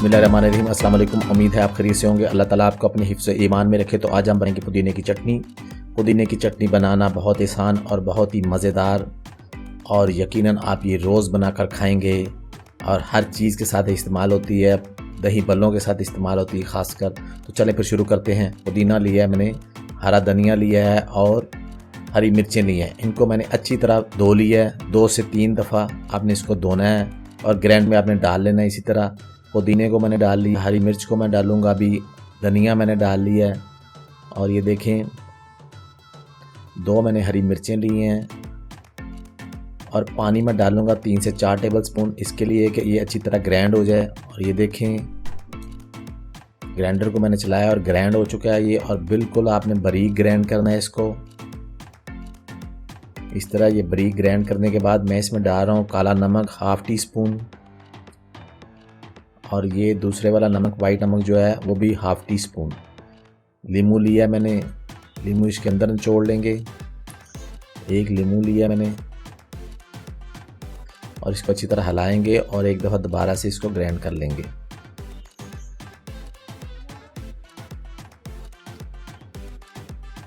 बिस्मिल्लाहिर्रहमानिर्रहीम। अस्सलाम वालेकुम। उम्मीद है आप खैरियत से होंगे। अल्लाह ताला आपको अपने हिफ्ज़ ईमान में रखे। तो आज हम बनाएंगे पुदीने की चटनी। पुदीने की चटनी बनाना बहुत आसान और बहुत ही मज़ेदार, और यकीनन आप ये रोज़ बनाकर खाएंगे और हर चीज़ के साथ इस्तेमाल होती है, दही बल्लों के साथ इस्तेमाल होती है ख़ासकर। तो चलें फिर शुरू करते हैं। पुदीना लिया है मैंने, हरा धनिया लिया है और हरी मिर्चें ली हैं। इनको मैंने अच्छी तरह धो लिया है, 2 से 3 दफ़ा आपने इसको धोना है और ग्राइंड में आपने डाल लेना है। इसी तरह पुदीने को मैंने डाल लिया, हरी मिर्च को मैं डालूँगा अभी, धनिया मैंने डाल लिया है और ये देखें 2 मैंने हरी मिर्चें ली हैं और पानी में डालूँगा 3 से 4 टेबल स्पून, इसके लिए कि ये अच्छी तरह ग्राइंड हो जाए। और ये देखें ग्राइंडर को मैंने चलाया और ग्राइंड हो चुका है ये, और बिल्कुल आपने बारीक ग्राइंड करना है इसको। इस तरह ये बारीक ग्राइंड करने के बाद मैं इसमें डाल रहा हूँ काला नमक ½ टी स्पून, और ये दूसरे वाला नमक वाइट नमक जो है वो भी ½ टी स्पून। लीमू लिया मैंने, लीमू इसके अंदर निचोड़ लेंगे। 1 लीमू लिया मैंने और इसको अच्छी तरह हिलाएंगे और एक दफ़ा दोबारा से इसको ग्राइंड कर लेंगे।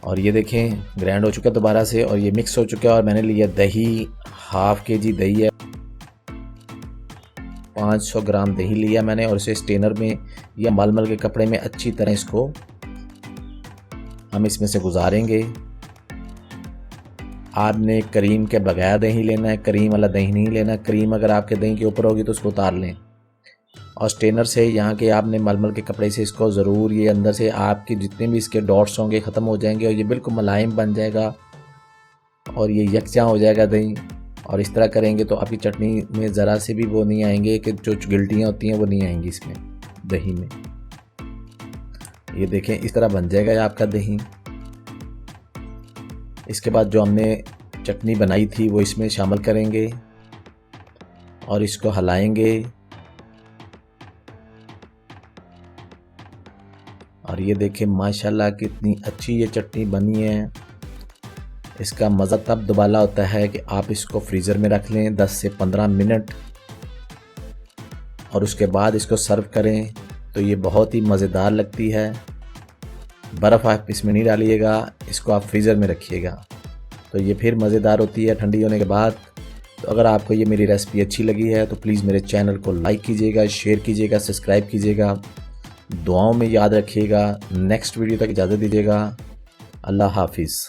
और ये देखें ग्राइंड हो चुका है दोबारा से और ये मिक्स हो चुका है। और मैंने लिया दही, ½ केजी दही है, 500 ग्राम दही लिया मैंने, और इसे स्टेनर में या मलमल के कपड़े में अच्छी तरह इसको हम इसमें से गुजारेंगे। आपने क्रीम के बगैर दही लेना है, क्रीम वाला दही नहीं लेना। क्रीम अगर आपके दही के ऊपर होगी तो उसको उतार लें, और स्टेनर से यहाँ के आपने मलमल के कपड़े से इसको ज़रूर, ये अंदर से आपके जितने भी इसके डॉट्स होंगे ख़त्म हो जाएंगे और ये बिल्कुल मुलायम बन जाएगा और ये यकजा हो जाएगा दही। और इस तरह करेंगे तो आपकी चटनी में ज़रा से भी वो नहीं आएंगे कि जो गिल्टियाँ होती हैं वो नहीं आएंगी इसमें दही में। ये देखें इस तरह बन जाएगा आपका दही। इसके बाद जो हमने चटनी बनाई थी वो इसमें शामिल करेंगे और इसको हिलाएंगे। और ये देखें माशाल्लाह कितनी अच्छी ये चटनी बनी है। इसका मज़ा तब दुबाला होता है कि आप इसको फ्रीज़र में रख लें 10 से 15 मिनट, और उसके बाद इसको सर्व करें तो ये बहुत ही मज़ेदार लगती है। बर्फ़ आप इसमें नहीं डालिएगा, इसको आप फ्रीज़र में रखिएगा तो ये फिर मज़ेदार होती है ठंडी होने के बाद। तो अगर आपको ये मेरी रेसिपी अच्छी लगी है तो प्लीज़ मेरे चैनल को लाइक कीजिएगा, शेयर कीजिएगा, सब्सक्राइब कीजिएगा, दुआओं में याद रखिएगा। नेक्स्ट वीडियो तक इजाज़त दीजिएगा। अल्लाह हाफिज़।